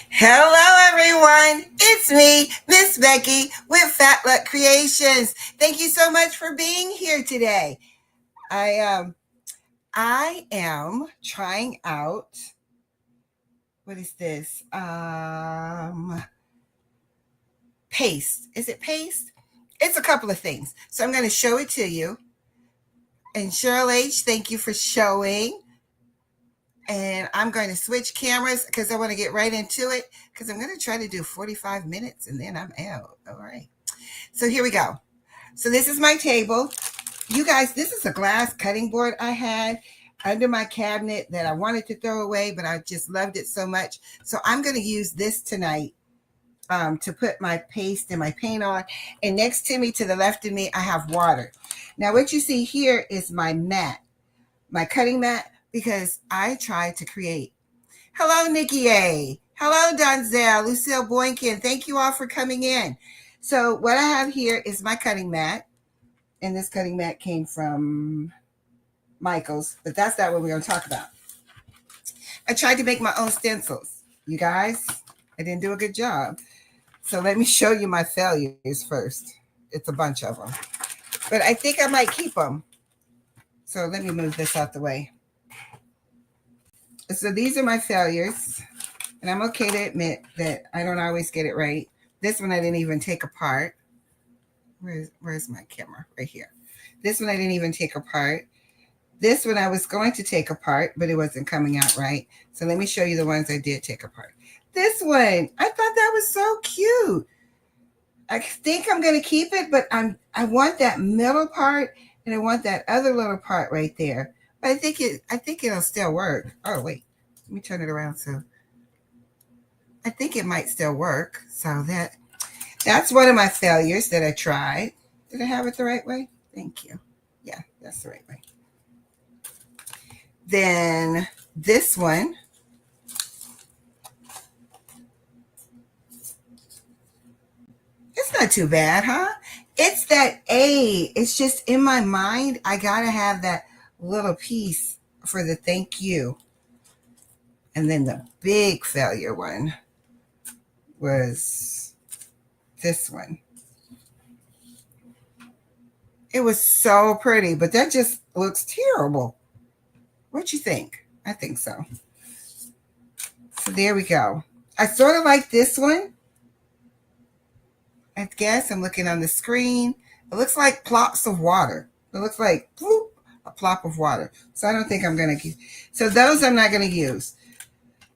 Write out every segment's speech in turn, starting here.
Hello, everyone. It's me, Miss Becky with Fat Luck Creations. Thank you so much for being here today. I am trying out. What is this? Paste. Is it paste? It's a couple of things. So I'm going to show it to you. And Cheryl H, thank you for showing. And I'm going to switch cameras because I want to get right into it because I'm going to try to do 45 minutes and then I'm out. All right. So here we go. So this is my table. You guys, this is a glass cutting board I had under my cabinet that I wanted to throw away, but I just loved it so much. So I'm going to use this tonight to put my paste and my paint on. And next to me, to the left of me, I have water. Now what you see here is my mat, my cutting mat, because I tried to create. Hello, Nikki A. Hello, Donzel, Lucille Boynkin. Thank you all for coming in. So what I have here is my cutting mat. And this cutting mat came from Michael's, but that's not what we're going to talk about. I tried to make my own stencils. You guys, I didn't do a good job. So let me show you my failures first. It's a bunch of them. But I think I might keep them. So let me move this out the way. So these are my failures. And I'm okay to admit that I don't always get it right. This one I didn't even take apart. Where's my camera? Right here. This one I didn't even take apart. This one I was going to take apart, but it wasn't coming out right. So let me show you the ones I did take apart. This one, I thought that was so cute. I think I'm going to keep it, but I want that middle part and I want that other little part right there. But I think it'll still work. Oh wait, let me turn it around. So I think it might still work. So that's one of my failures that I tried. Did I have it the right way? Thank you. Yeah, that's the right way. Then this one. It's not too bad, huh? It's that A. It's just in my mind. I got to have that little piece for the thank you. And then the big failure one was this one. It was so pretty, but that just looks terrible. What you think? I think so. So there we go. I sort of like this one. I guess I'm looking on the screen. It looks like plops of water. It looks like whoop, a plop of water. So I don't think I'm going to. So those I'm not going to use.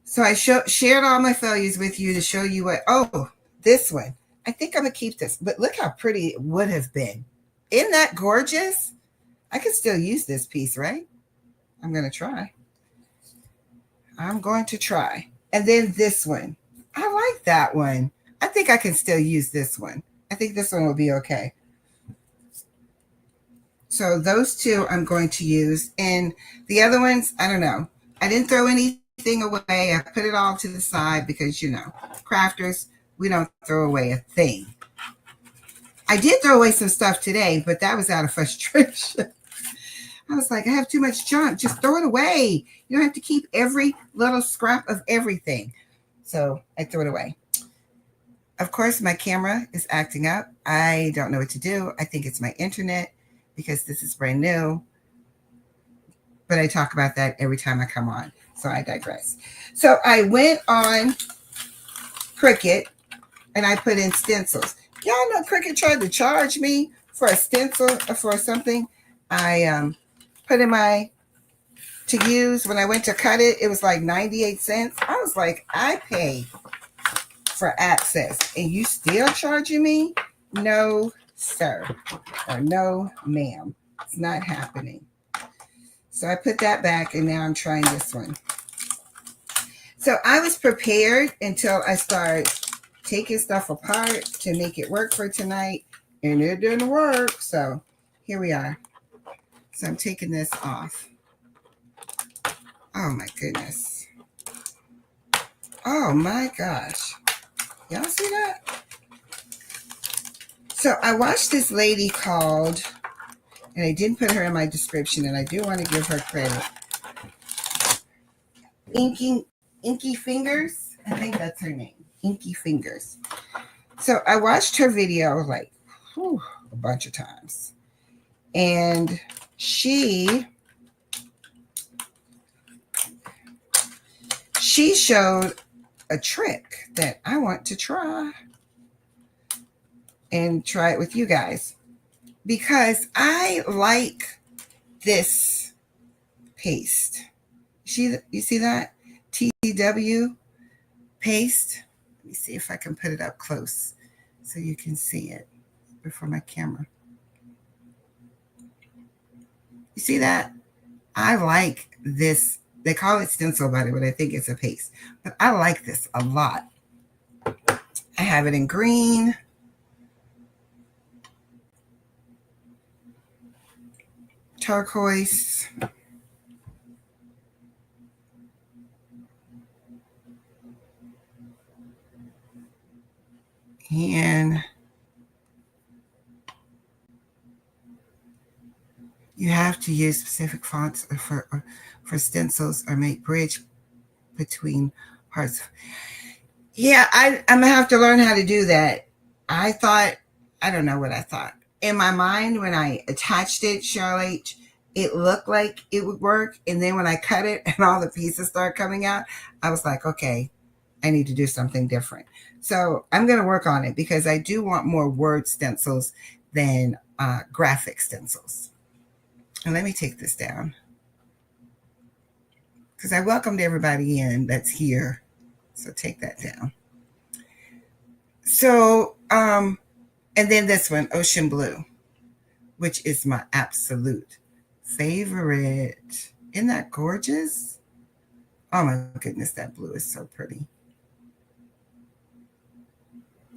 So I shared all my failures with you to show you what. Oh, this one. I think I'm going to keep this. But look how pretty it would have been. Isn't that gorgeous? I could still use this piece, right? I'm going to try. I'm going to try. And then this one. I like that one. I think I can still use this one. I think this one will be okay. So those two I'm going to use. And the other ones, I don't know. I didn't throw anything away. I put it all to the side because, crafters, we don't throw away a thing. I did throw away some stuff today, but that was out of frustration. I was like, I have too much junk. Just throw it away. You don't have to keep every little scrap of everything. So I threw it away. Of course, my camera is acting up. I don't know what to do. I think it's my internet because this is brand new. But I talk about that every time I come on. So I digress. So I went on Cricut and I put in stencils. Y'all know Cricut tried to charge me for a stencil or for something. I put in my to use. When I went to cut it, it was like 98 cents. I was like, I paid for access and you still charging me? No, sir. Or no, ma'am. It's not happening. So I put that back and now I'm trying this one. So I was prepared until I started taking stuff apart to make it work for tonight and it didn't work. So here we are. So I'm taking this off. Oh my goodness. Oh my gosh. Y'all see that? So I watched this lady called, and I didn't put her in my description, and I do want to give her credit. Inky Fingers. I think that's her name, Inky Fingers. So I watched her video like a bunch of times. And she showed a trick that I want to try and try it with you guys because I like this paste. You see that? TW paste. Let me see if I can put it up close so you can see it before my camera. You see that? I like this. They call it stencil butter, but I think it's a paste. But I like this a lot. I have it in green, turquoise, and you have to use specific fonts for stencils or make bridge between parts. Yeah, I'm gonna have to learn how to do that. I don't know what I thought. In my mind, when I attached it, Cheryl H, it looked like it would work. And then when I cut it and all the pieces start coming out, I was like, okay, I need to do something different. So I'm going to work on it because I do want more word stencils than graphic stencils. And let me take this down because I welcomed everybody in that's here. So take that down. So, and then this one, Ocean Blue, which is my absolute favorite. Isn't that gorgeous? Oh my goodness, that blue is so pretty.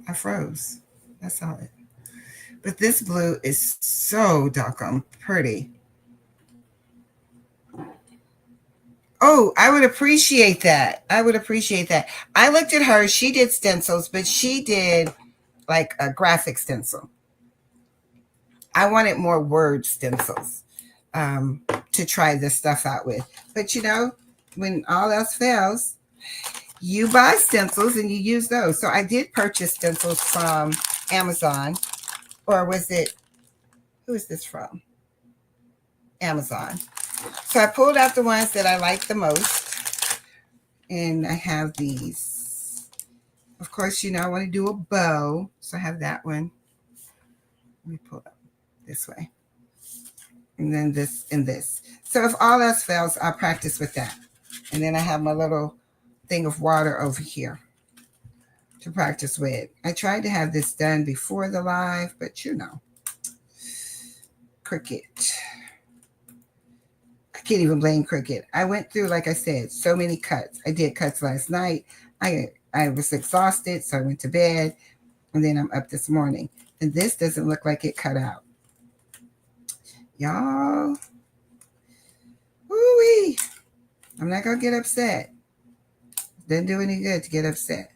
I froze. That's all it. But this blue is so doggone pretty. Oh, I would appreciate that. I would appreciate that. I looked at her. She did stencils, but she did like a graphic stencil. I wanted more word stencils to try this stuff out with. But you know, when all else fails, you buy stencils and you use those. So I did purchase stencils from Amazon. Or was it, who is this from? Amazon. So I pulled out the ones that I like the most. And I have these. Of course, you know, I want to do a bow. So I have that one. Let me pull up this way. And then this and this. So if all else fails, I'll practice with that. And then I have my little thing of water over here to practice with. I tried to have this done before the live, but you know, Cricut. I can't even blame Cricut. I went through, like I said, so many cuts. I did cuts last night. I was exhausted, so I went to bed, and then I'm up this morning. And this doesn't look like it cut out. Y'all, woo-wee. I'm not going to get upset. Didn't do any good to get upset.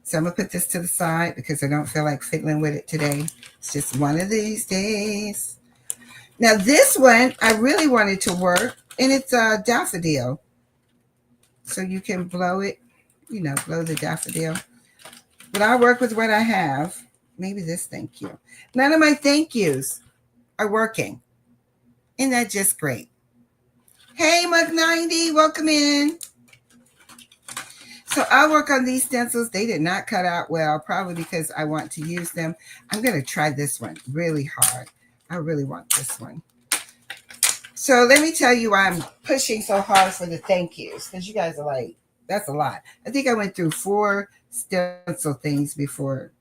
So I'm going to put this to the side because I don't feel like fiddling with it today. It's just one of these days. Now this one, I really wanted to work, and it's a daffodil. So you can blow it, you know, blow the daffodil. But I'll work with what I have. Maybe this thank you. None of my thank yous are working. Isn't that just great? Hey, Mug90, welcome in. So I'll work on these stencils. They did not cut out well, probably because I want to use them. I'm going to try this one really hard. I really want this one. So let me tell you why I'm pushing so hard for the thank yous, because you guys are like, that's a lot. I think I went through 4 stencil things before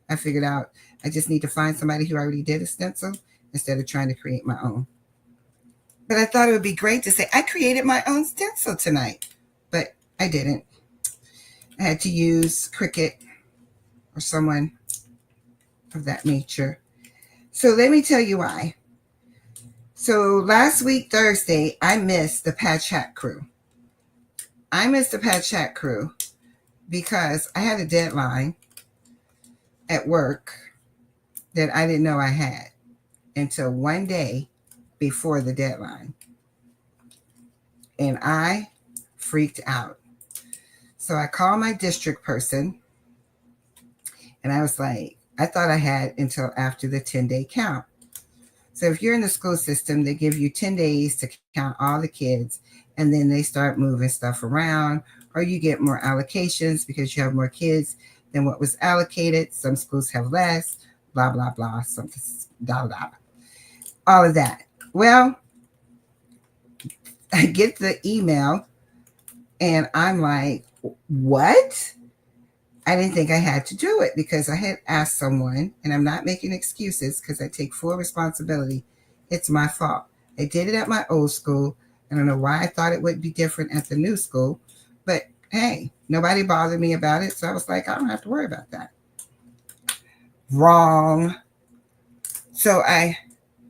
I figured out I just need to find somebody who already did a stencil instead of trying to create my own. But I thought it would be great to say, I created my own stencil tonight, but I didn't. I had to use Cricut or someone of that nature. So let me tell you why. So last week, Thursday, I missed the Patch Hat crew. I missed the Patch Hat crew because I had a deadline at work that I didn't know I had until one day before the deadline. And I freaked out. So I called my district person and I was like, I thought I had until after the 10-day count. So if you're in the school system, they give you 10 days to count all the kids, and then they start moving stuff around, or you get more allocations because you have more kids than what was allocated. Some schools have less, blah, blah, blah, something, blah, blah, all of that. Well, I get the email and I'm like, what? I didn't think I had to do it because I had asked someone, and I'm not making excuses because I take full responsibility. It's my fault. I did it at my old school. I don't know why I thought it would be different at the new school, but hey, nobody bothered me about it. So I was like, I don't have to worry about that. Wrong.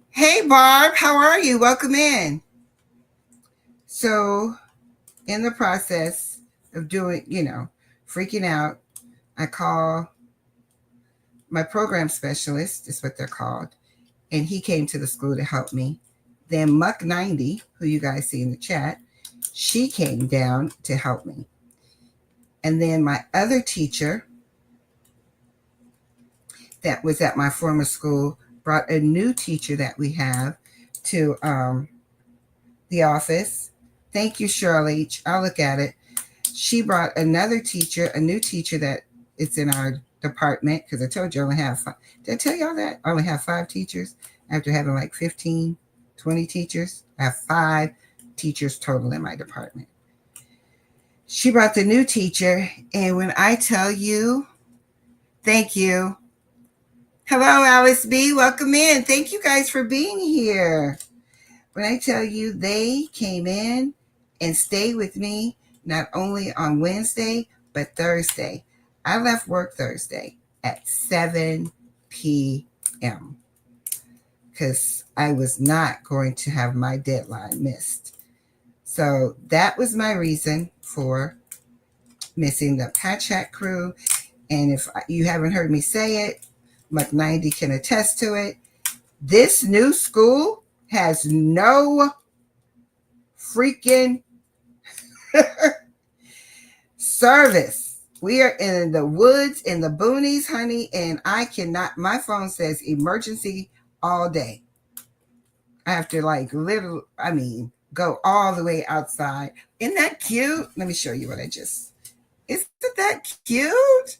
Hey, Barb, how are you? Welcome in. So, in the process of doing, freaking out, I call my program specialist, is what they're called, and he came to the school to help me. Then Muck 90, who you guys see in the chat, she came down to help me. And then my other teacher that was at my former school brought a new teacher that we have to the office. Thank you, Shirley. I'll look at it. She brought another teacher, a new teacher that it's in our department, because I told you I only have 5. Did I tell y'all that? I only have 5 teachers after having like 15, 20 teachers. I have 5 teachers total in my department. She brought the new teacher, and when I tell you, thank you. Hello, Alice B. Welcome in. Thank you guys for being here. When I tell you they came in and stayed with me, not only on Wednesday, but Thursday. I left work Thursday at 7 p.m. because I was not going to have my deadline missed. So that was my reason for missing the Patch Hat crew. And if you haven't heard me say it, Muck90 can attest to it. This new school has no freaking service. We are in the woods, in the boonies, honey, and I cannot, my phone says emergency all day. I have to go all the way outside. Isn't that cute? Let me show you what isn't that cute?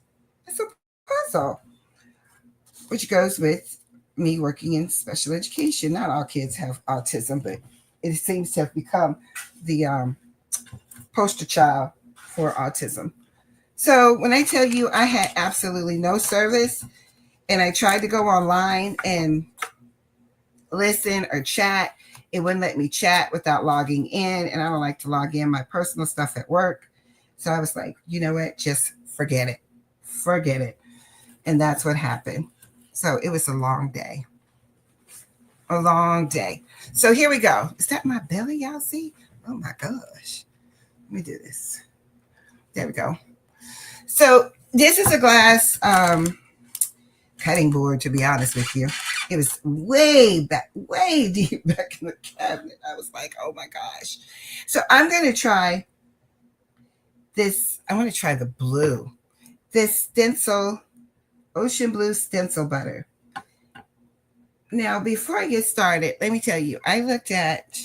It's a puzzle, which goes with me working in special education. Not all kids have autism, but it seems to have become the poster child for autism. So when I tell you I had absolutely no service, and I tried to go online and listen or chat, it wouldn't let me chat without logging in, and I don't like to log in my personal stuff at work. So I was like, you know what? Just forget it. Forget it. And that's what happened. So it was a long day. A long day. So here we go. Is that my belly, y'all see? Oh my gosh. Let me do this. There we go. So this is a glass cutting board, to be honest with you. It was way deep back in the cabinet. I was like, oh my gosh. So I'm going to try this. I want to try the blue. This stencil, ocean blue stencil butter. Now, before I get started, let me tell you, I looked at,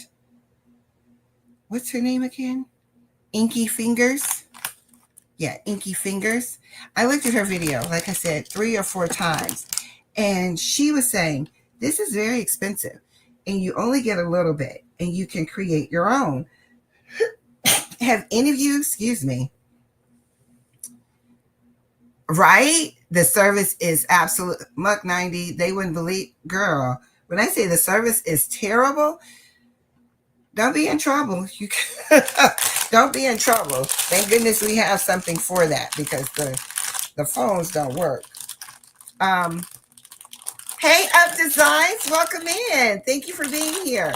what's her name again? Inky Fingers. Yeah, Inky Fingers. I looked at her video, like I said, 3 or 4 times. And she was saying, this is very expensive. And you only get a little bit. And you can create your own. Have any of you, excuse me, right? The service is absolute. Muck 90, they wouldn't believe. Girl, when I say the service is terrible, don't be in trouble. You don't be in trouble. Thank goodness we have something for that, because the phones don't work. Hey, Up Designs, welcome in. Thank you for being here.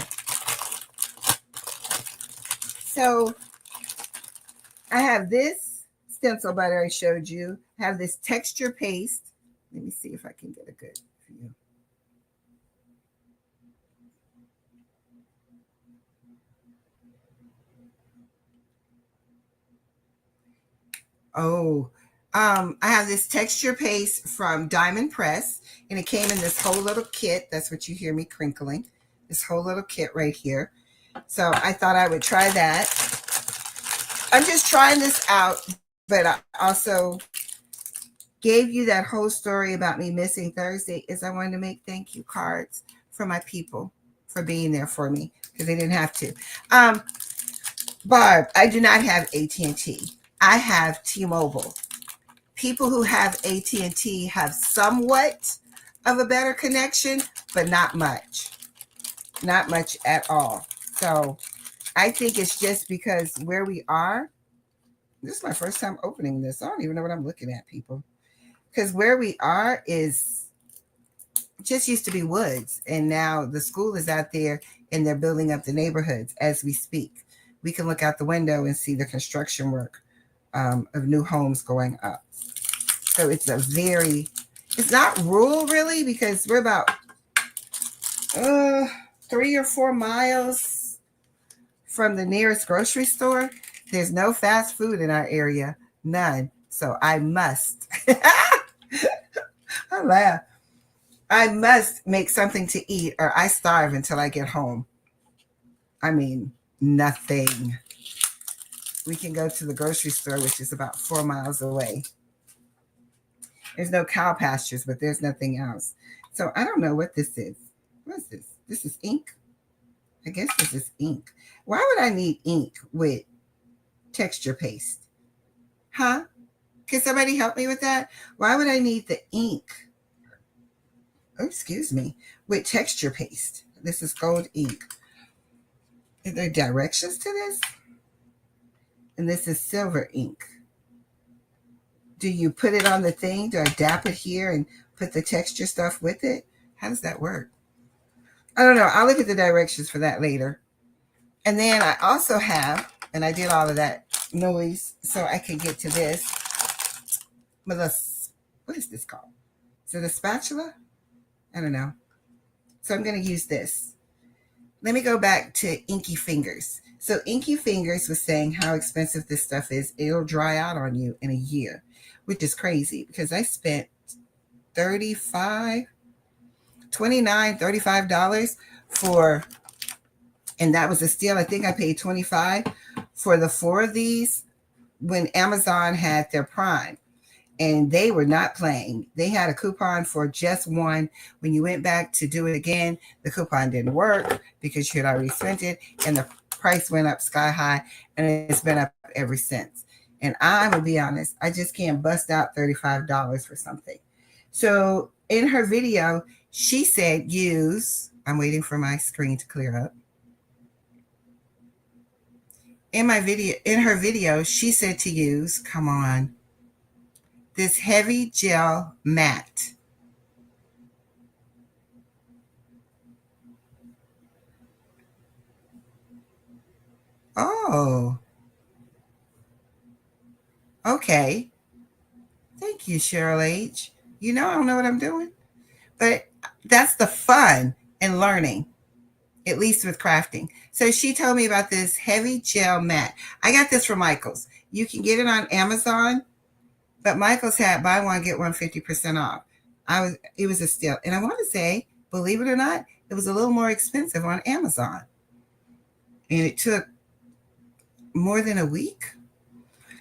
So I have this stencil butter I showed you. I have this texture paste. Let me see if I can get a good view. Oh, I have this texture paste from Diamond Press, and it came in this whole little kit. That's what you hear me crinkling. This whole little kit right here. So I thought I would try that. I'm just trying this out, but I also gave you that whole story about me missing Thursday is I wanted to make thank you cards for my people for being there for me because they didn't have to. Barb, I do not have AT&T. I have T-Mobile. People who have AT&T have somewhat of a better connection, but not much. Not much at all. So I think it's just because where we are, this is my first time opening this. I don't even know what I'm looking at, people. Because where we are is just used to be woods. And now the school is out there and they're building up the neighborhoods as we speak. We can look out the window and see the construction work of new homes going up. So it's it's not rural really because we're about 3 or 4 miles from the nearest grocery store. There's no fast food in our area, none. So I must, I laugh. I must make something to eat or I starve until I get home. I mean, nothing. We can go to the grocery store, which is about 4 miles away. There's no cow pastures, but there's nothing else. So I don't know what this is. What is this? This is ink? I guess this is ink. Why would I need ink with texture paste? Huh? Can somebody help me with that? Why would I need the ink? Oh, excuse me. With texture paste. This is gold ink. Are there directions to this? And this is silver ink. Do you put it on the thing? Do I dap it here and put the texture stuff with it? How does that work? I don't know. I'll look at the directions for that later. And then I also have, and I did all of that noise so I could get to this. What is this called? Is it a spatula? I don't know. So I'm going to use this. Let me go back to Inky Fingers. So Inky Fingers was saying how expensive this stuff is. It'll dry out on you in a year, which is crazy because I spent $35 for, and that was a steal. I think I paid $25 for the 4 of these when Amazon had their Prime. And they were not playing. They had a coupon for just one. When you went back to do it again, the coupon didn't work because you had already spent it, and the price went up sky high, and it's been up ever since. And I'm going to be honest, I just can't bust out $35 for something. So in her video, she said use, I'm waiting for my screen to clear up. In her video, she said to use, come on, this heavy gel matte. Oh, okay. Thank you, Cheryl H. You know I don't know what I'm doing, but that's the fun in learning, at least with crafting. So she told me about this heavy gel matte. I got this from Michael's. You can get it on Amazon, but Michael's had buy one, get one 50% off. It was a steal. And I want to say, believe it or not, it was a little more expensive on Amazon. And it took more than a week.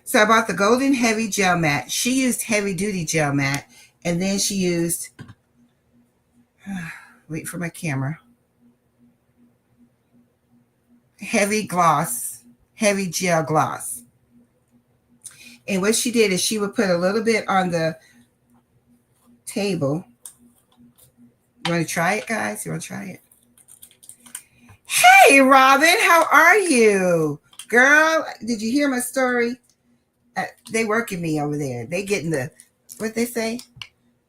So I bought the golden heavy gel matte. She used heavy duty gel matte. And then she used, wait for my camera, heavy gel gloss. And what she did is she would put a little bit on the table. You want to try it, guys? You want to try it? Hey, Robin, how are you? Girl, did you hear my story? They working me over there. They getting the, what they say?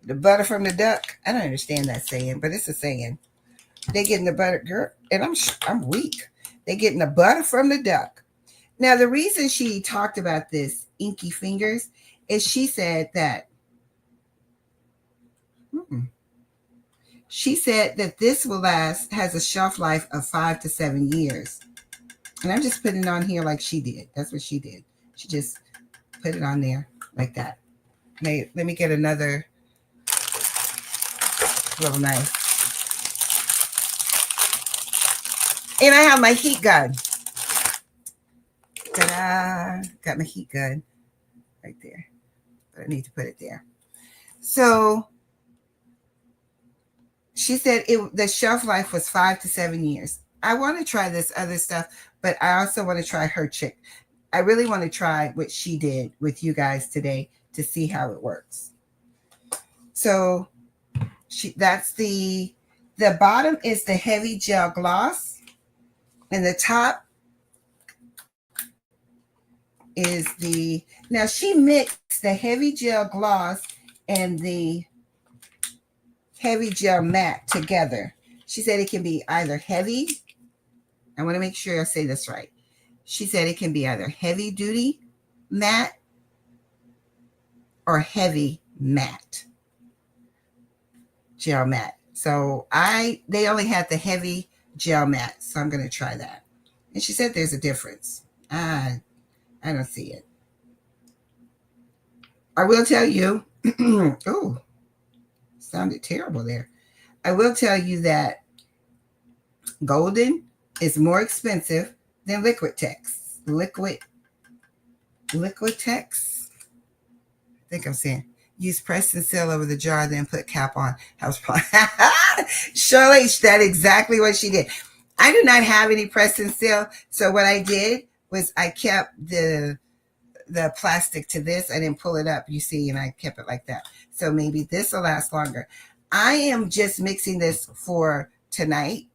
The butter from the duck. I don't understand that saying, but it's a saying. They getting the butter, girl, and I'm weak. They getting the butter from the duck. Now, the reason she talked about this Inky Fingers is she said that this will has a shelf life of 5 to 7 years. And I'm just putting it on here like she did. That's what she did. She just put it on there. like that. Let me get another little knife. And I have my heat gun. Ta-da! Got my heat gun right there. But I need to put it there. So she said the shelf life was 5 to 7 years. I want to try this other stuff, but I also want to try her chick. I really want to try what she did with you guys today to see how it works. So that's the bottom is the heavy gel gloss, and the top is now she mixed the heavy gel gloss and the heavy gel matte together. She said it can be either heavy. I want to make sure I say this right. She said it can be either heavy duty matte or heavy matte gel matte. So they only had the heavy gel matte, so I'm going to try that. And she said there's a difference. I don't see it. I will tell you. Oh, sounded terrible there. I will tell you that golden is more expensive than Liquitex. Liquitex. I think I'm saying use press and seal over the jar, then put cap on. House Shirley, that's exactly what she did. I do not have any press and seal, so what I did was I kept the plastic to this. I didn't pull it up, you see, and I kept it like that. So maybe this will last longer. I am just mixing this for tonight,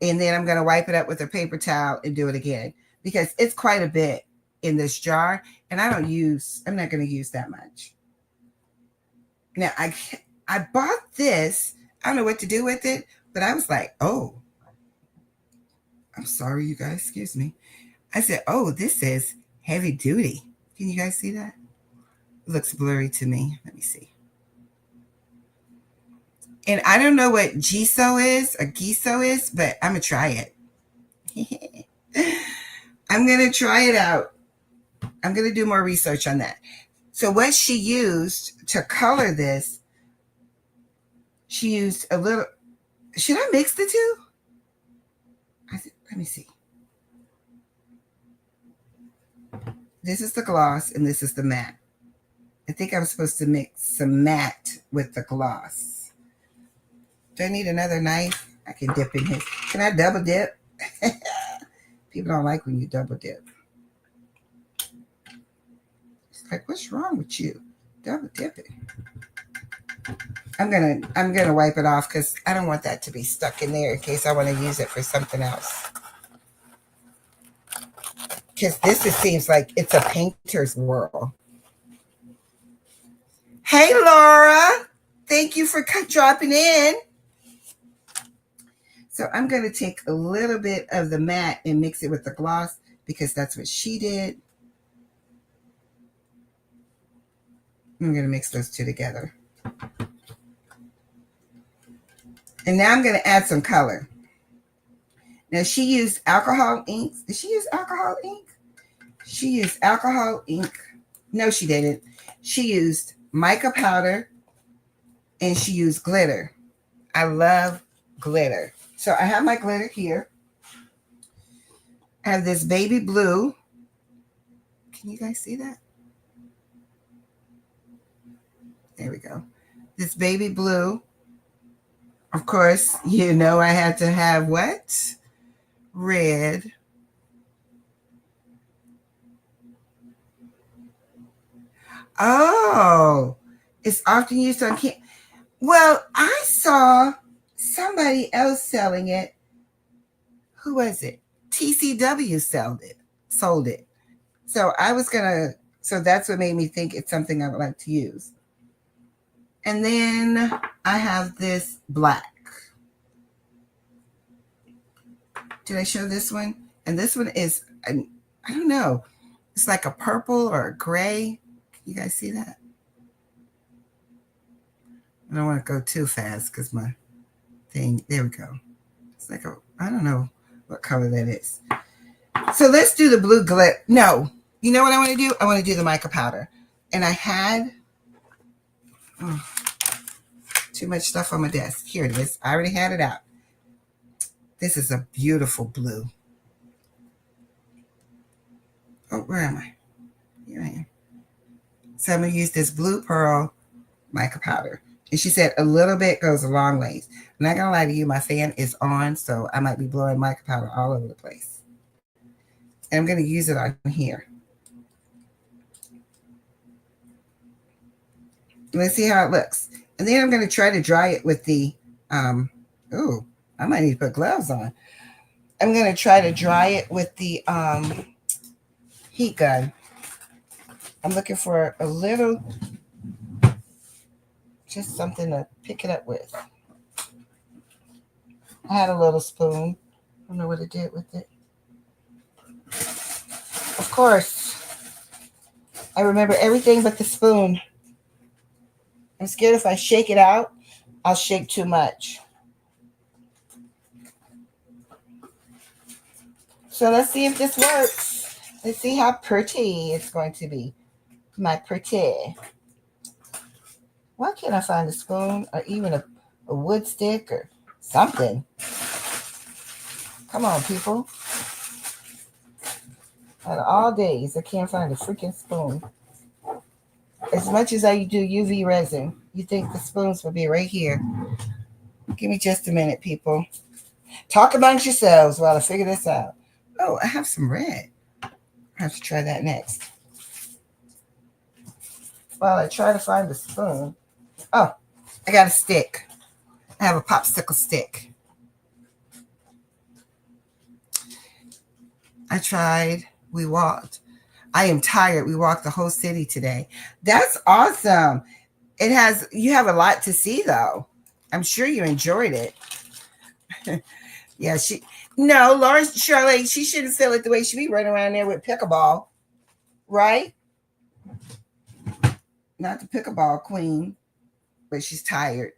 and then I'm going to wipe it up with a paper towel and do it again because it's quite a bit in this jar, and I'm not going to use that much. Now, I bought this. I don't know what to do with it, but I was like, oh, I'm sorry, you guys, excuse me. I said, oh, this is heavy duty. Can you guys see that? It looks blurry to me. Let me see. And I don't know what Giso is, but I'm going to try it. I'm going to try it out. I'm going to do more research on that. So what she used to color this, she used a little, should I mix the two? Let me see. This is the gloss and this is the matte. I think I'm supposed to mix some matte with the gloss. Do I need another knife? I can dip in here. Can I double dip? People don't like when you double dip. It's like, what's wrong with you? Double dip it. I'm gonna wipe it off because I don't want that to be stuck in there in case I want to use it for something else. Because this seems like it's a painter's world. Hey, Laura. Thank you for dropping in. So I'm going to take a little bit of the matte and mix it with the gloss because that's what she did. I'm going to mix those two together. And now I'm going to add some color. Now she used alcohol inks. Did she use alcohol ink? She used alcohol ink. No, she didn't. She used mica powder and she used glitter. I love glitter. So I have my glitter here. I have this baby blue. Can you guys see that? There we go. This baby blue. Of course, you know I had to have what? Red. Oh, it's often used on camera. Well, I saw somebody else selling it. Who was it? TCW sold it. So so that's what made me think it's something I would like to use. And then I have this black. Did I show this one? And this one is, I don't know. It's like a purple or a gray. Can you guys see that? I don't want to go too fast because my thing, there we go. It's like I don't know what color that is. So let's do the blue glitter. No, you know what I want to do? I want to do the mica powder. And I had too much stuff on my desk. Here it is. I already had it out. This is a beautiful blue. Oh, where am I? Here I am. So I'm going to use this blue pearl mica powder. And she said a little bit goes a long ways. I'm not going to lie to you, my fan is on, so I might be blowing mica powder all over the place. And I'm going to use it on here. Let's see how it looks. And then I'm going to try to dry it with the, oh, I might need to put gloves on. I'm going to try to dry it with the heat gun. I'm looking for a little, just something to pick it up with. I had a little spoon. I don't know what it did with it. Of course, I remember everything but the spoon. I'm scared if I shake it out, I'll shake too much. So let's see if this works. Let's see how pretty it's going to be. My pretty. Why can't I find a spoon or even a wood stick or something? Come on, people. Out of all days, I can't find a freaking spoon. As much as I do UV resin, you think the spoons would be right here. Give me just a minute, people. Talk amongst yourselves while I figure this out. Oh, I have some red. I have to try that next. While I try to find the spoon. Oh, I got a stick. I have a popsicle stick. I tried. We walked. I am tired. We walked the whole city today. That's awesome. You have a lot to see though. I'm sure you enjoyed it. Yeah, Laura Charlotte, she shouldn't feel it the way she be running around there with pickleball, right? Not the pickleball queen, but she's tired.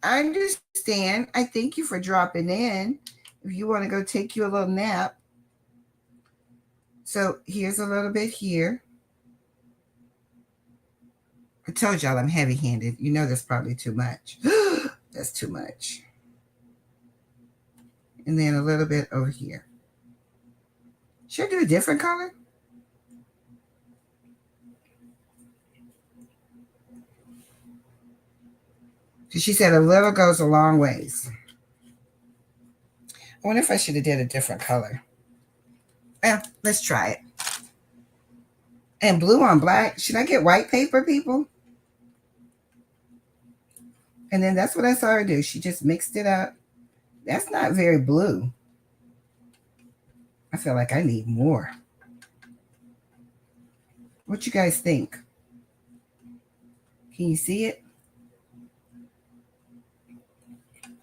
I understand. I thank you for dropping in. If you want to go take you a little nap. So here's a little bit here. I told y'all I'm heavy-handed. You know that's probably too much. That's too much. And then a little bit over here. Should I do a different color? She said a little goes a long ways. I wonder if I should have did a different color. Well, let's try it. And blue on black. Should I get white paper, people? And then that's what I saw her do. She just mixed it up. That's not very blue. I feel like I need more. What you guys think? Can you see it?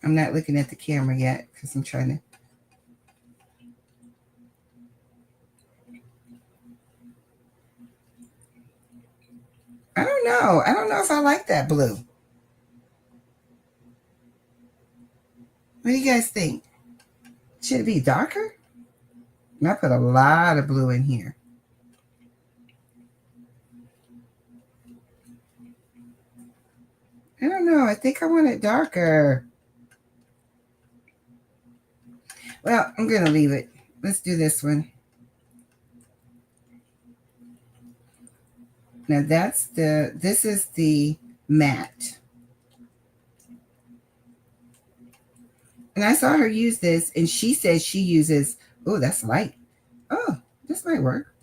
I'm not looking at the camera yet because I'm trying to. I don't know. I don't know if I like that blue. What do you guys think? Should it be darker? And I put a lot of blue in here. I don't know. I think I want it darker. Well, I'm going to leave it. Let's do this one. Now this is the matte. And I saw her use this, and she says she uses, oh, that's light. Oh, this might work.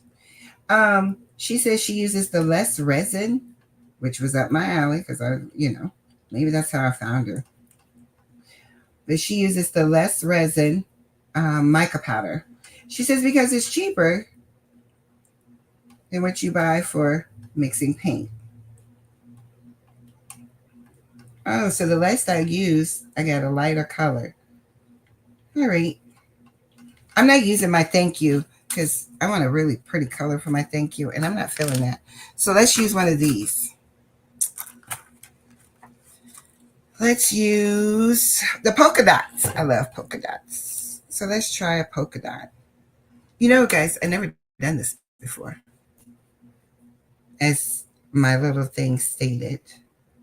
She says she uses the less resin, which was up my alley because maybe that's how I found her. But she uses the less resin mica powder. She says because it's cheaper than what you buy for mixing paint. Oh, so the less I use, I got a lighter color. All right. I'm not using my thank you because I want a really pretty color for my thank you, and I'm not feeling that. So let's use one of these. Let's use the polka dots. I love polka dots. So let's try a polka dot. You know, guys, I never done this before. As my little thing stated.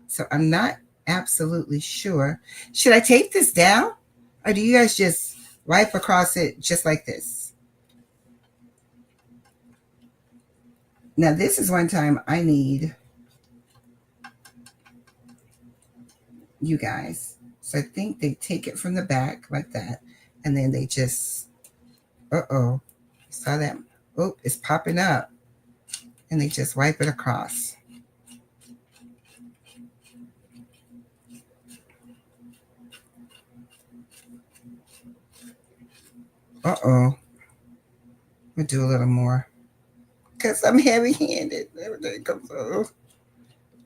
So I'm not absolutely sure. Should I tape this down? Or do you guys just wipe across it just like this? Now, this is one time I need you guys. So I think they take it from the back like that. And then they just, uh-oh, saw that? Oh, it's popping up. And they just wipe it across. Uh-oh. We'll do a little more. Because I'm heavy-handed. Everything comes over.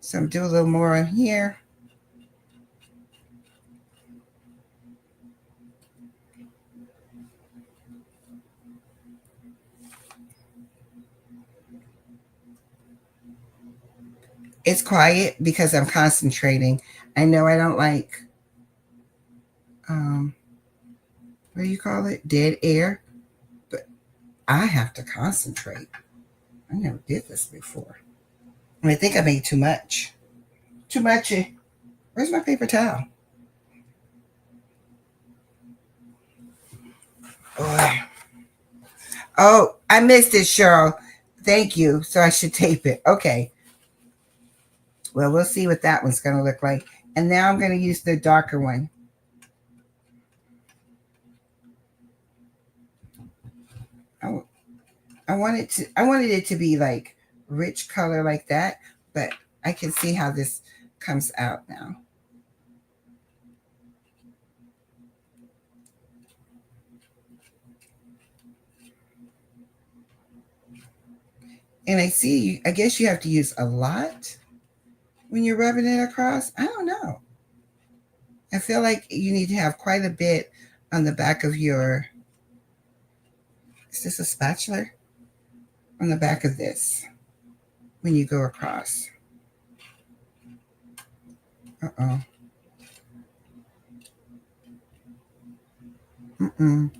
So I'm doing a little more on here. It's quiet because I'm concentrating. I know I don't like, what do you call it? Dead air. But I have to concentrate. I never did this before. I think I made too much. Too much. Where's my paper towel? Oh, I missed it, Cheryl. Thank you. So I should tape it. Okay. Well, we'll see what that one's going to look like. And now I'm going to use the darker one. I wanted it to be like rich color like that, but I can see how this comes out now. And I see, I guess you have to use a lot when you're rubbing it across. I don't know. I feel like you need to have quite a bit on the back of your, is this a spatula? On the back of this when you go across. Uh-oh. Mm-mm.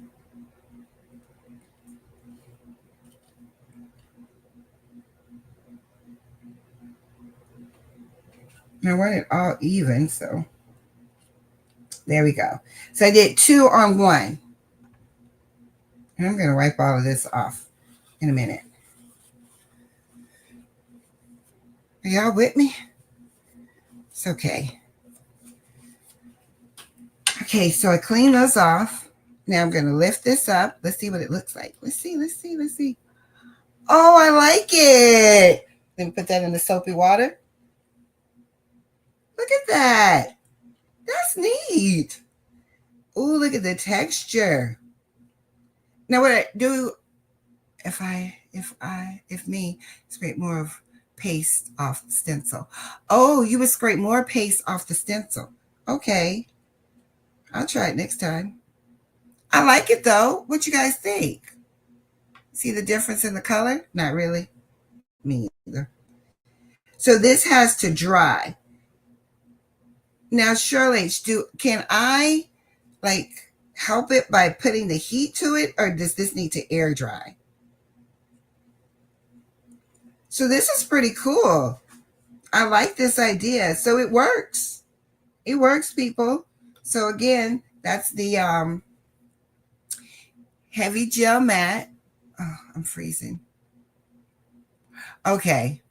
I want it all even, so there we go. So I did 2 on 1. And I'm going to wipe all of this off in a minute. Are y'all with me? It's okay. Okay, so I clean those off. Now I'm going to lift this up. Let's see what it looks like. Let's see. Oh, I like it. Let me put that in the soapy water. Look at that. That's neat. Ooh, look at the texture. Now what I do if me scrape more of paste off the stencil. Oh, you would scrape more paste off the stencil. Okay. I'll try it next time. I like it though. What you guys think? See the difference in the color? Not really. Me either. So this has to dry. Now, Shirley, can I like help it by putting the heat to it, or does this need to air dry? So this is pretty cool. I like this idea. So it works. It works, people. So again, that's the heavy gel matte. Oh, I'm freezing. Okay.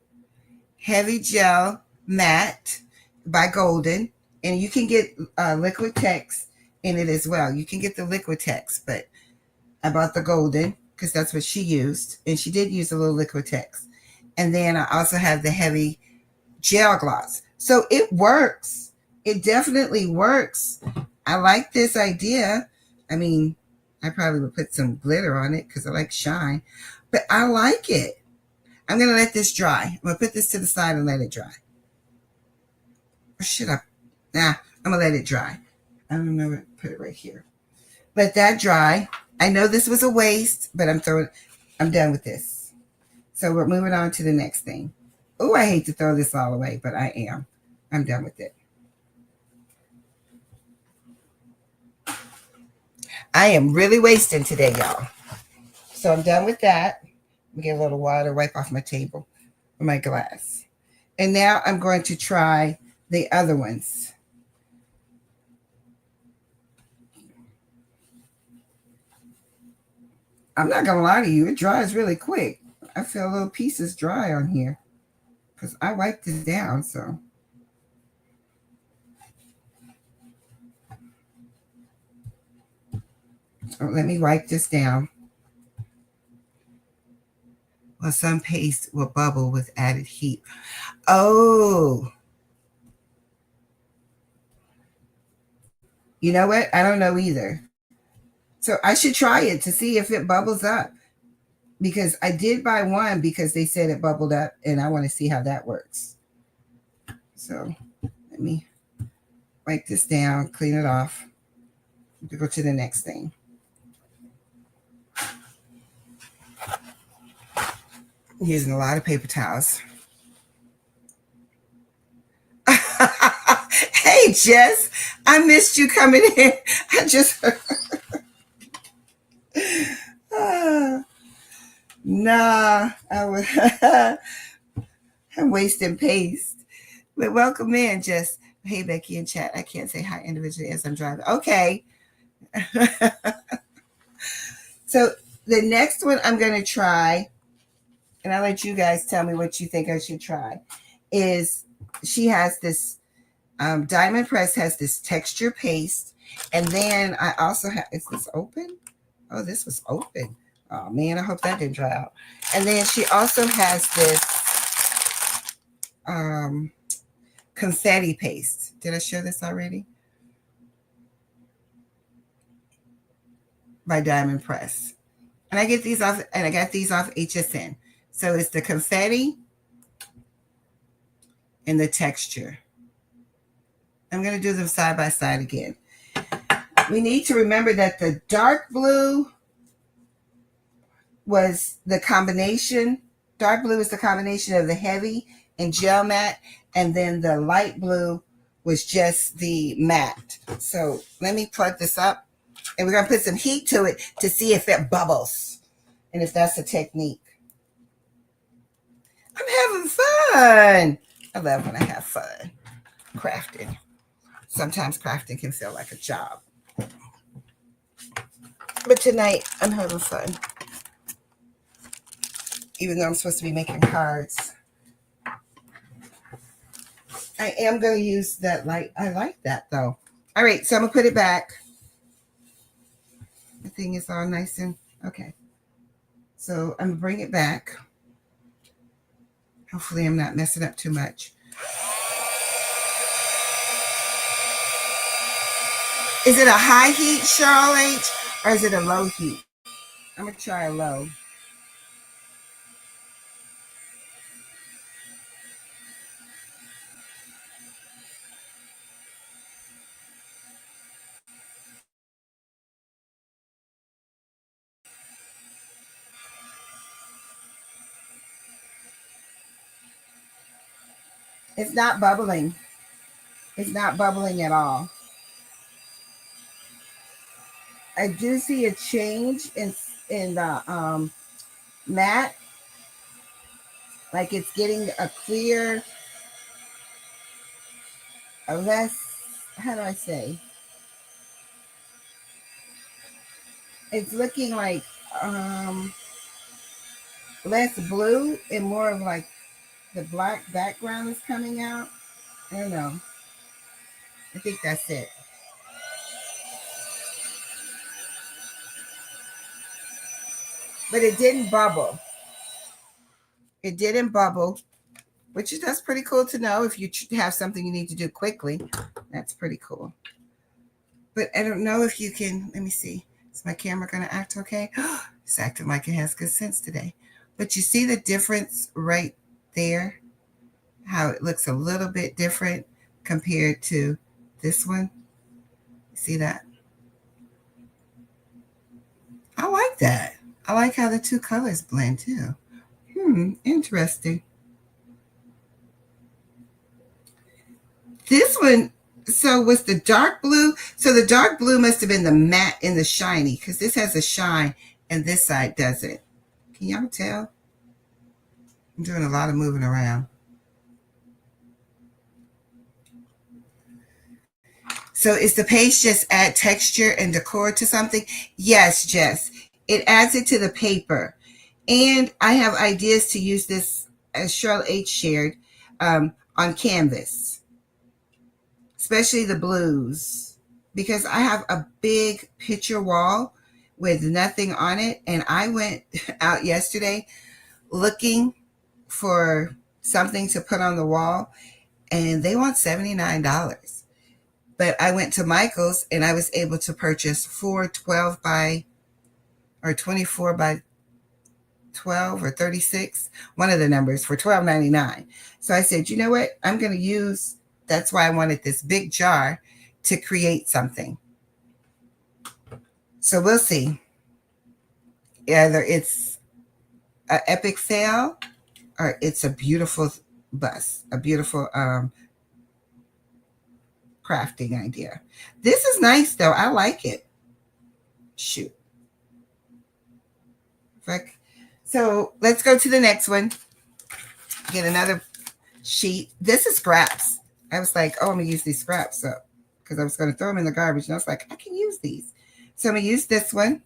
Heavy gel matte by Golden. And you can get liquid text in it as well. You can get the liquid text, but I bought the Golden because that's what she used. And she did use a little liquid text. And then I also have the heavy gel gloss. So it works. It definitely works. I like this idea. I mean, I probably would put some glitter on it because I like shine, but I like it. I'm going to let this dry. I'm going to put this to the side and let it dry. Or should I? Nah, I'm going to let it dry. I don't know. Put it right here. Let that dry. I know this was a waste, but I'm done with this. So we're moving on to the next thing. Oh, I hate to throw this all away, but I am. I'm done with it. I am really wasting today, y'all. So I'm done with that. Get a little water, wipe off my table or my glass. And now I'm going to try the other ones. I'm not going to lie to you. It dries really quick. I feel little pieces dry on here because I wiped this down. So let me wipe this down. Well, some paste will bubble with added heat. Oh, you know what? I don't know either. So I should try it to see if it bubbles up, because I did buy one because they said it bubbled up, and I want to see how that works. So let me wipe this down, clean it off, to go to the next thing. I'm using a lot of paper towels. Hey, Jess, I missed you coming in. I just nah, I was I'm wasting paste. But welcome in, Jess. Hey, Becky in chat. I can't say hi individually as I'm driving. Okay. So the next one I'm going to try, and I'll let you guys tell me what you think I should try, is she has this Diamond Press has this texture paste. And then I also have, is this open? Oh, this was open. Oh man, I hope that didn't dry out. And then she also has this confetti paste. Did I show this already? By Diamond Press. And I get these off, and I got these off HSN. So it's the confetti and the texture. I'm going to do them side by side again. We need to remember that the dark blue was the combination. Dark blue is the combination of the heavy and gel matte, and then the light blue was just the matte. So let me plug this up, and we're going to put some heat to it to see if it bubbles and if that's a technique. I'm having fun. I love when I have fun crafting. Sometimes crafting can feel like a job, but tonight I'm having fun, even though I'm supposed to be making cards. I am going to use that light. I like that though. All right, so I'm going to put it back. The thing is all nice and okay. So I'm going to bring it back. Hopefully I'm not messing up too much. Is it a high heat, Cheryl H, or is it a low heat? I'm going to try a low. It's not bubbling. It's not bubbling at all. I do see a change in the matte. Like it's getting a clear, a less, how do I say? It's looking like less blue and more of like the black background is coming out. I don't know. I think that's it. But it didn't bubble. It didn't bubble, which is, that's pretty cool to know if you have something you need to do quickly. That's pretty cool. But I don't know if you can, let me see. Is my camera going to act okay? It's acting like it has good sense today. But you see the difference right there? How it looks a little bit different compared to this one. See that? I like that. I like how the two colors blend too. Interesting. This one, so was the dark blue. So the dark blue must have been the matte and the shiny, because this has a shine and this side doesn't. Can y'all tell? I'm doing a lot of moving around. So is the paste just add texture and decor to something? Yes, Jess. It adds it to the paper. And I have ideas to use this, as Cheryl H shared, on canvas, especially the blues, because I have a big picture wall with nothing on it. And I went out yesterday looking for something to put on the wall, and they want $79. But I went to Michael's and I was able to purchase 4 12 by or 24 by 12 or 36, one of the numbers, for $12.99. So I said, you know what? I'm going to use, that's why I wanted this big jar to create something. So we'll see. Either it's an epic fail or it's a beautiful bust, a beautiful crafting idea. This is nice though. I like it. Shoot. So let's go to the next one. Get another sheet. This is scraps. I was like, oh, I'm going to use these scraps up because I was going to throw them in the garbage. And I was like, I can use these. So I'm going to use this one.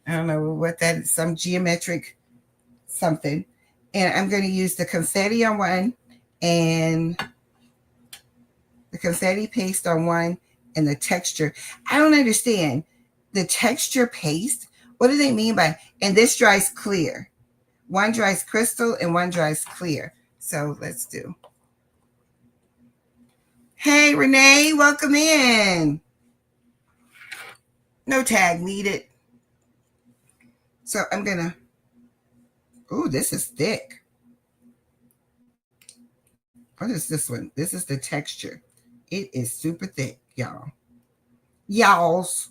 I don't know what that is, some geometric something. And I'm going to use the confetti on one and the confetti paste on one and the texture. I don't understand. The texture paste, what do they mean by, and this dries clear. One dries crystal and one dries clear. So let's do. Hey, Renee, welcome in. No tag needed. So I'm going to, oh, this is thick. What is this one? This is the texture. It is super thick, y'all. Y'alls.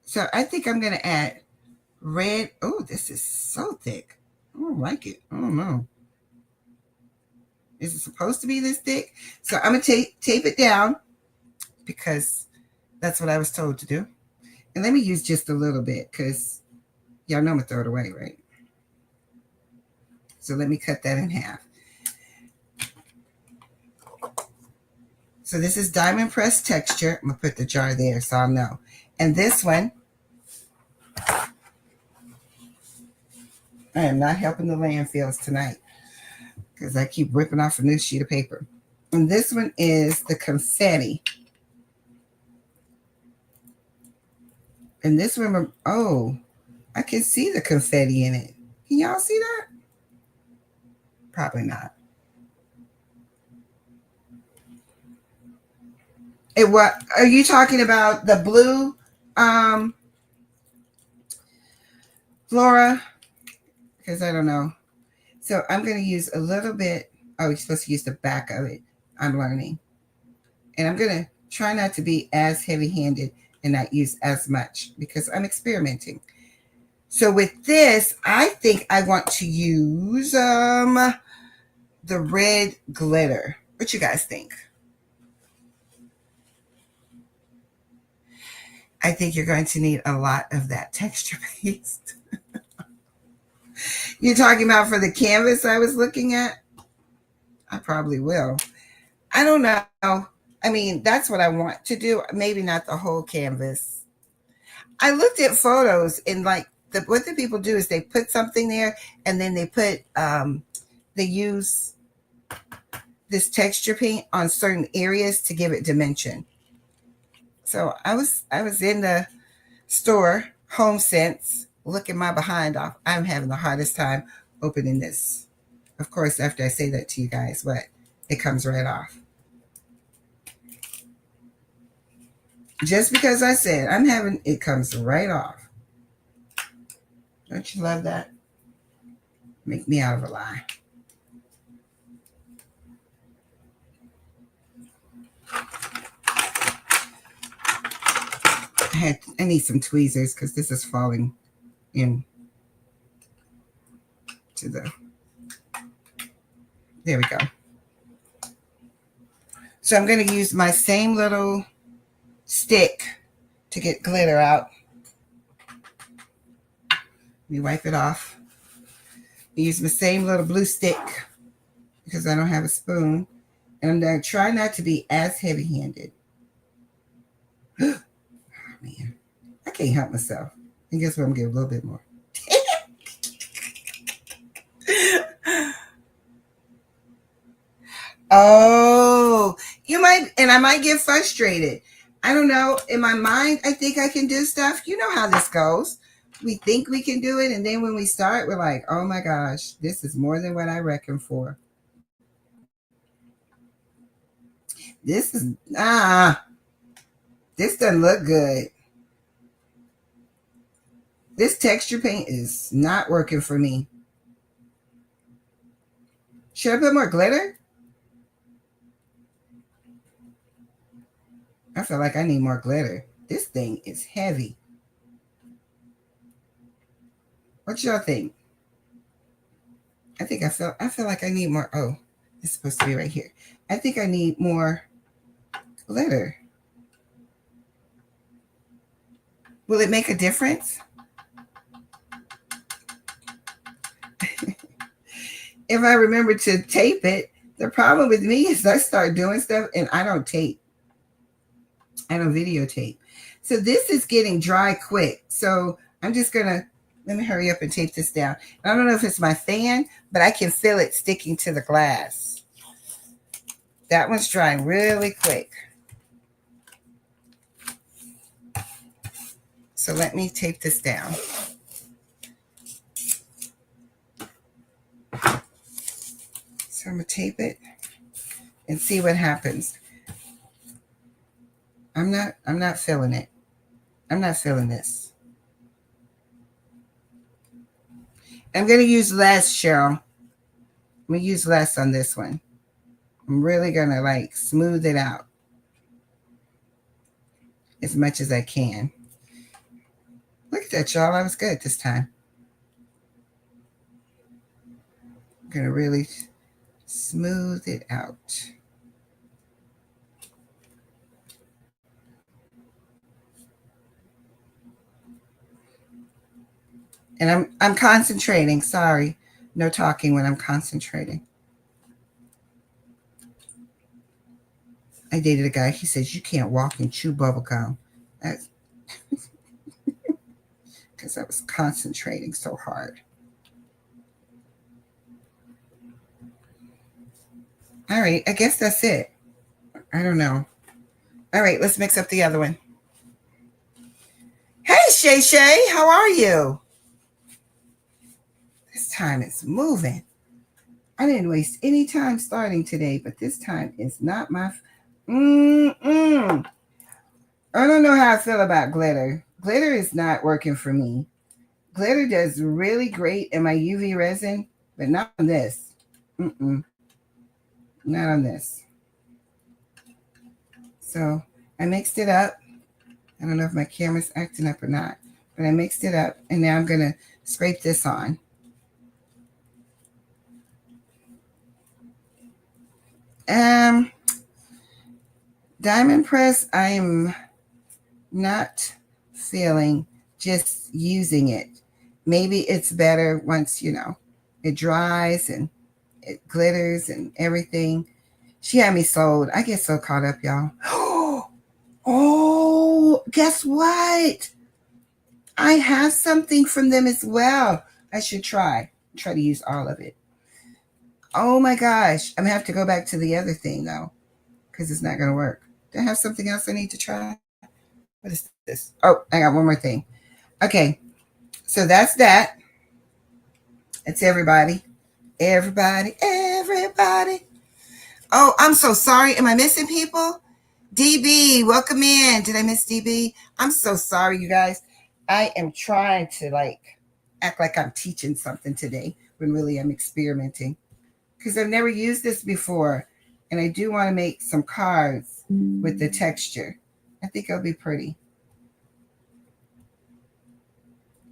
So I think I'm going to add red. Oh, this is so thick. I don't like it. I don't know. Is it supposed to be this thick? So I'm going to tape it down because that's what I was told to do. And let me use just a little bit because y'all know I'm going to throw it away, right? So let me cut that in half. So this is diamond pressed texture. I'm going to put the jar there so I'll know. And this one, I am not helping the landfills tonight because I keep ripping off a new sheet of paper. And this one is the confetti. And this one, oh, I can see the confetti in it. Can y'all see that? Probably not. What are you talking about? The blue, Flora? Because I don't know. So I'm going to use a little bit. Oh, you're supposed to use the back of it. I'm learning. And I'm going to try not to be as heavy-handed and not use as much because I'm experimenting. So with this, I think I want to use the red glitter. What you guys think? I think you're going to need a lot of that texture paste. You're talking about for the canvas I was looking at? I probably will. I don't know. I mean, that's what I want to do. Maybe not the whole canvas. I looked at photos and like what the people do is they put something there and then they use this texture paint on certain areas to give it dimension. So I was in the store, HomeSense, looking my behind off. I'm having the hardest time opening this. Of course, after I say that to you guys, what? It comes right off. Just because I said I'm having, it comes right off. Don't you love that? Make me out of a lie. I need some tweezers because this is falling in to the, there we go. So I'm going to use my same little stick to get glitter out. Let me wipe it off. Use my same little blue stick because I don't have a spoon. And I'm going to try not to be as heavy-handed. Oh, man. I can't help myself. And guess what? I'm going to get a little bit more. Oh, you might, and I might get frustrated. I don't know. In my mind, I think I can do stuff. You know how this goes. We think we can do it, and then when we start, we're like, oh my gosh, this is more than what I reckoned for. This is, this doesn't look good. This texture paint is not working for me. Should I put more glitter? I feel like I need more glitter. This thing is heavy. What y'all think? I feel like I need more. Oh, it's supposed to be right here. I think I need more glitter. Will it make a difference? If I remember to tape it, the problem with me is I start doing stuff and I don't tape. I don't videotape. So this is getting dry quick. So I'm just going to, let me hurry up and tape this down. I don't know if it's my fan, but I can feel it sticking to the glass. That one's drying really quick. So let me tape this down. So I'm going to tape it and see what happens. I'm not feeling it. I'm not feeling this. I'm going to use less, Cheryl. I'm going to use less on this one. I'm really going to like smooth it out as much as I can. Look at that, y'all. I was good this time. I'm going to really smooth it out. And I'm concentrating. Sorry. No talking when I'm concentrating. I dated a guy. He says, you can't walk and chew bubble gum. That's because I was concentrating so hard. All right. I guess that's it. I don't know. All right. Let's mix up the other one. Hey, Shay Shay. How are you? This time is moving. I didn't waste any time starting today, but this time is not my... I don't know how I feel about glitter. Glitter is not working for me. Glitter does really great in my UV resin, but not on this. Not on this. So I mixed it up. I don't know if my camera's acting up or not, but I mixed it up, and now I'm going to scrape this on. Diamond press, I'm not feeling just using it. Maybe it's better once, it dries and it glitters and everything. She had me sold. I get so caught up, y'all. Oh, guess what? I have something from them as well. I should try to use all of it. Oh my gosh. I'm going to have to go back to the other thing though, because it's not going to work. Do I have something else I need to try? What is this? Oh, I got one more thing. Okay. So that's that. It's everybody. Everybody. Oh, I'm so sorry. Am I missing people? DB, welcome in. Did I miss DB? I'm so sorry, you guys. I am trying to act like I'm teaching something today when really I'm experimenting, because I've never used this before. And I do want to make some cards with the texture. I think it'll be pretty.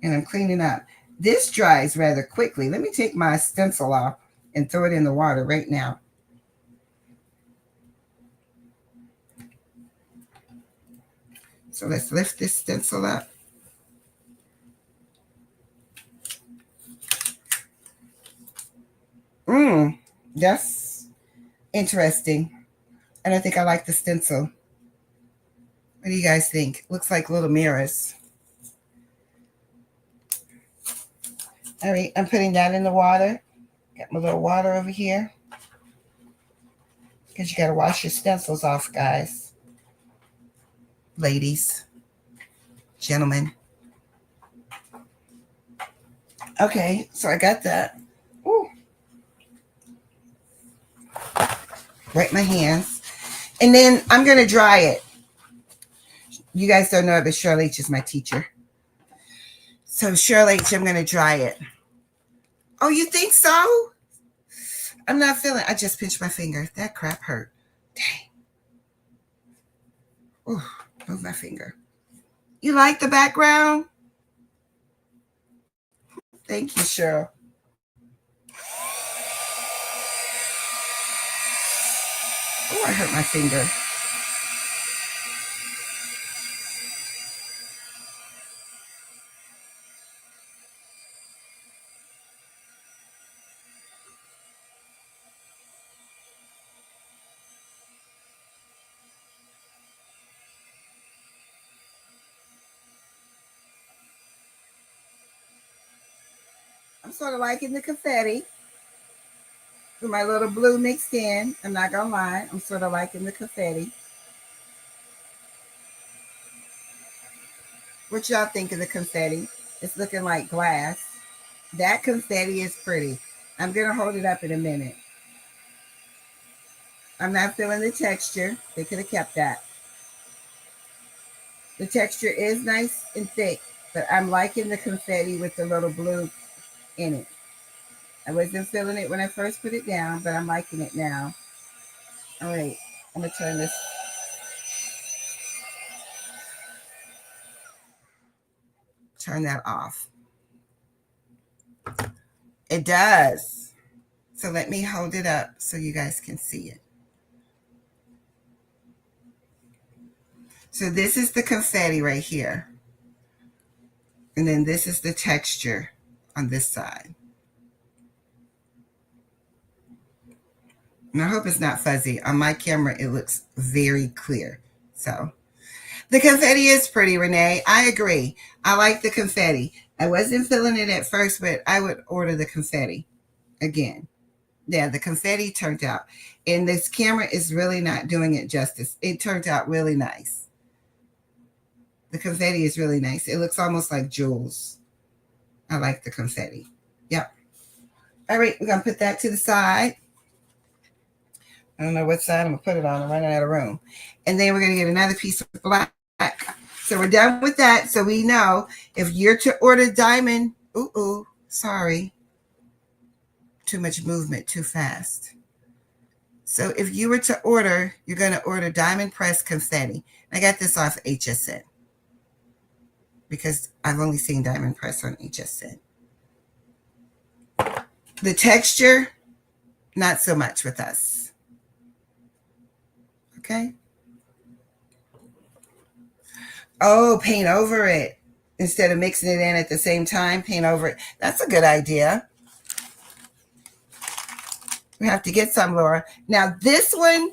And I'm cleaning up. This dries rather quickly. Let me take my stencil off and throw it in the water right now. So let's lift this stencil up. That's interesting. I don't think I like the stencil. What do you guys think? Looks like little mirrors. All right, I'm putting that in the water. Got my little water over here. Because you got to wash your stencils off, guys. Ladies, gentlemen. Okay, so I got that. Ooh. Wipe my hands. And then I'm going to dry it. You guys don't know it, but Cheryl H is my teacher. So Cheryl H, I'm going to dry it. Oh, you think so? I'm not feeling. I just pinched my finger. That crap hurt. Dang. Ooh, move my finger. You like the background? Thank you, Cheryl. Oh, I hurt my finger. I'm sort of liking the confetti with my little blue mixed in. I'm not going to lie. I'm sort of liking the confetti. What y'all think of the confetti? It's looking like glass. That confetti is pretty. I'm going to hold it up in a minute. I'm not feeling the texture. They could have kept that. The texture is nice and thick, but I'm liking the confetti with the little blue in it. I wasn't feeling it when I first put it down, but I'm liking it now. All right, I'm going to turn this. Turn that off. It does. So let me hold it up so you guys can see it. So this is the confetti right here. And then this is the texture on this side. And I hope it's not fuzzy. On my camera, it looks very clear. So the confetti is pretty, Renee. I agree. I like the confetti. I wasn't feeling it at first, but I would order the confetti again. Yeah, the confetti turned out. And this camera is really not doing it justice. It turned out really nice. The confetti is really nice. It looks almost like jewels. I like the confetti. Yep. All right, we're going to put that to the side. I don't know what side I'm going to put it on. I'm running out of room. And then we're going to get another piece of black. So we're done with that. So we know if you're to order diamond, sorry. Too much movement, too fast. So if you were to order, you're going to order diamond pressed confetti. I got this off HSN because I've only seen diamond press on HSN. The texture, not so much with us. Okay. Oh, paint over it. Instead of mixing it in at the same time, paint over it. That's a good idea. We have to get some, Laura. Now, this one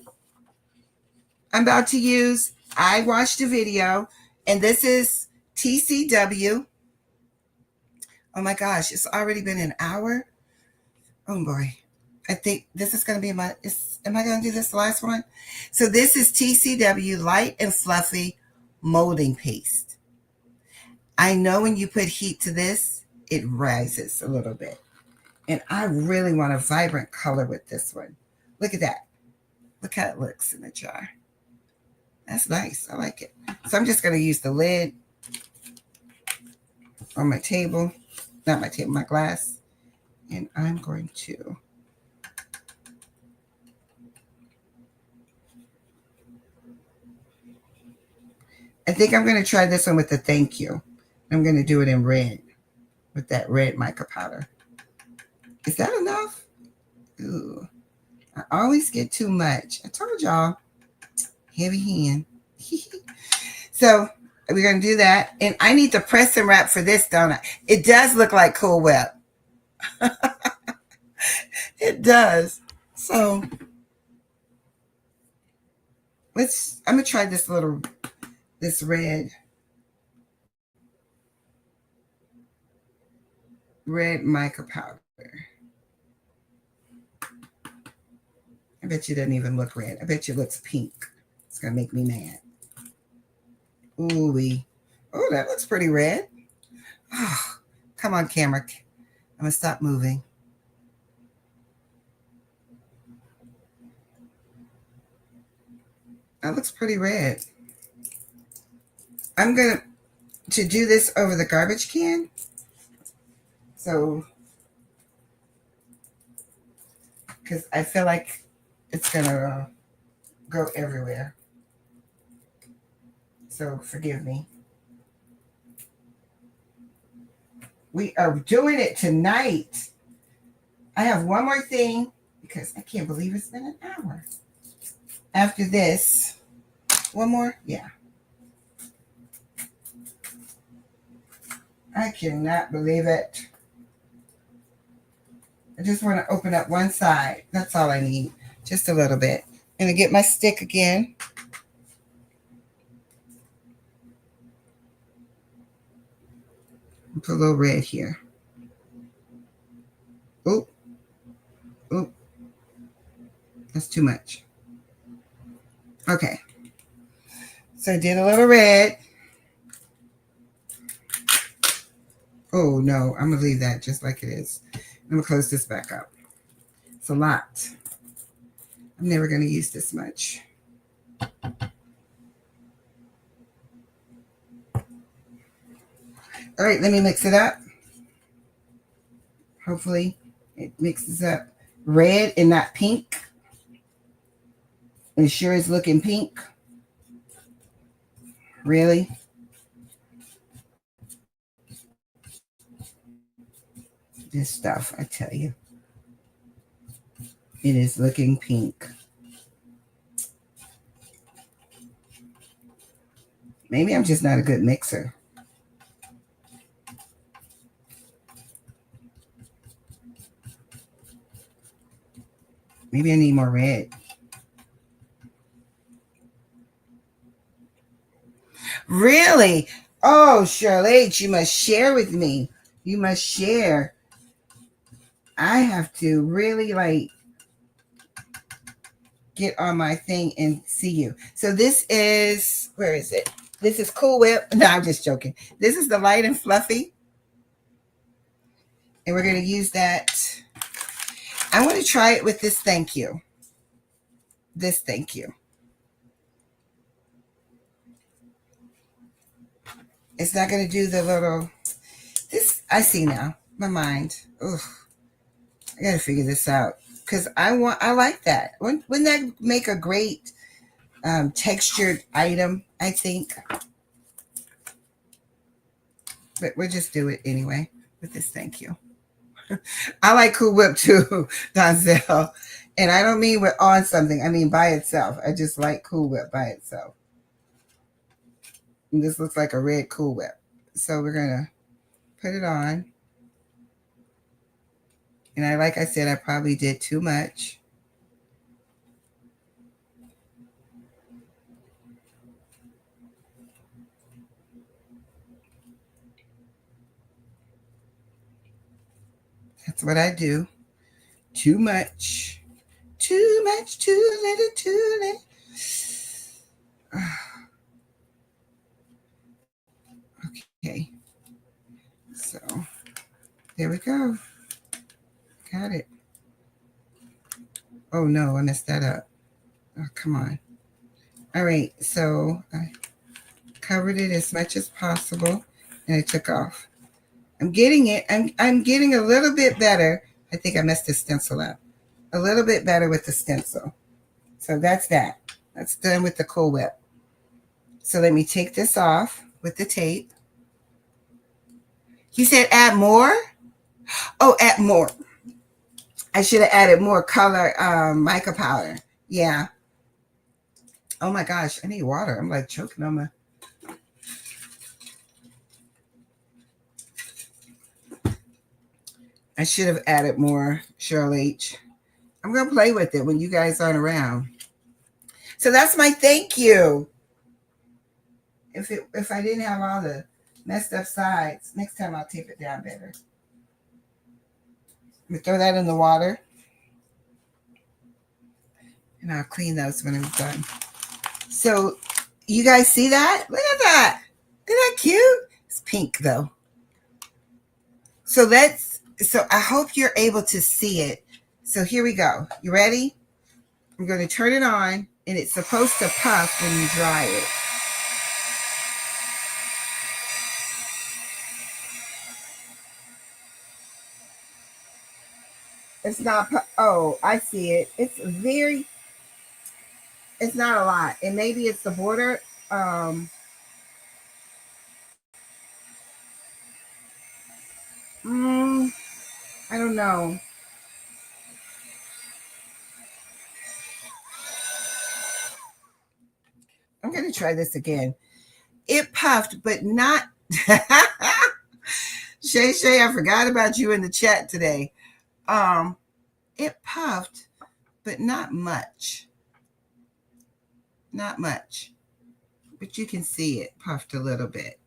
I'm about to use, I watched a video, and this is TCW. Oh my gosh, it's already been an hour. Oh boy. I think this is going to be am I going to do this last one? So this is TCW Light and Fluffy Molding Paste. I know when you put heat to this, it rises a little bit. And I really want a vibrant color with this one. Look at that. Look how it looks in the jar. That's nice. I like it. So I'm just going to use the lid on my table. Not my table, my glass. And I'm going to I think I'm going to try this one with the thank you. I'm going to do it in red with that red mica powder. Is that enough? Ooh, I always get too much. I told y'all, heavy hand. So we're going to do that. And I need to press and wrap for this, don't I? It does look like Cool Whip. It does. So I'm gonna try this red mica powder. I bet you it doesn't even look red. I bet you it looks pink. It's gonna make me mad. Ooh wee. Oh, that looks pretty red. Oh, come on, camera. I'm gonna stop moving. That looks pretty red. I'm gonna to do this over the garbage can. So, because I feel like it's gonna go everywhere. So forgive me. We are doing it tonight. I have one more thing because I can't believe it's been an hour. After this, one more? Yeah. I cannot believe it. I just want to open up one side. That's all I need. Just a little bit. And I get my stick again. Put a little red here. Oop. Oop. That's too much. Okay. So I did a little red. Oh, no. I'm going to leave that just like it is. I'm going to close this back up. It's a lot. I'm never going to use this much. All right, let me mix it up. Hopefully it mixes up red and not pink. It sure is looking pink. Really? This stuff, I tell you. It is looking pink. Maybe I'm just not a good mixer. Maybe I need more red. Really? Oh, Shirley, you must share with me. You must share. I have to really get on my thing and see you. So this is, where is it? This is Cool Whip. No, I'm just joking. This is the Light and Fluffy. And we're going to use that. I want to try it with this thank you. This thank you. It's not going to do the little, this, I see now, my mind. Ugh, I got to figure this out. Because I like that. Wouldn't that make a great textured item, I think? But we'll just do it anyway with this thank you. I like Cool Whip too, Donzel. And I don't mean we're on something. I mean by itself. I just like Cool Whip by itself. And this looks like a red Cool Whip. So we're going to put it on. And like I said, I probably did too much. That's what I do. Too much. Too much, too little, too little. Okay. So there we go. Got it. Oh no, I messed that up. Oh, come on. All right, so I covered it as much as possible and I took off. I'm getting it. I'm getting a little bit better. I think I messed the stencil up. A little bit better with the stencil. So that's that. That's done with the Cool Whip. So let me take this off with the tape. You said add more? Oh, add more. I should have added more color mica powder. Yeah. Oh my gosh, I need water. I'm like choking on my. I should have added more, Cheryl H. I'm going to play with it when you guys aren't around. So that's my thank you. If I didn't have all the messed up sides, next time I'll tape it down better. I'm gonna throw that in the water, and I'll clean those when I'm done. So you guys see that? Look at that. Isn't that cute? It's pink though. So I hope you're able to see it. So here we go. You ready? I'm going to turn it on, and it's supposed to puff when you dry it. It's not, oh, I see it. It's not a lot. And maybe it's the border. Mm, I don't know. I'm going to try this again. It puffed, but not. Shay Shay, I forgot about you in the chat today. It puffed, but not much. Not much. But you can see it puffed a little bit.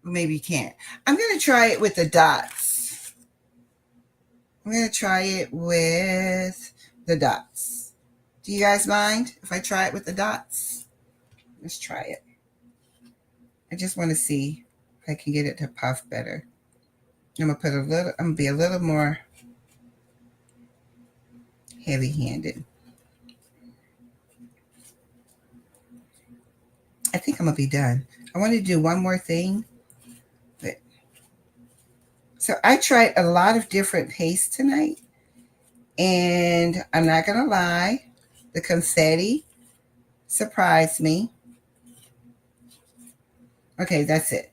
Well, maybe you can't. I'm going to try it with the dots. I'm going to try it with the dots. Do you guys mind if I try it with the dots? Let's try it. I just want to see if I can get it to puff better. I'm gonna be a little more heavy-handed. I think I'm gonna be done. I want to do one more thing. So I tried a lot of different pastes tonight, and I'm not gonna lie, the confetti surprised me. Okay, that's it.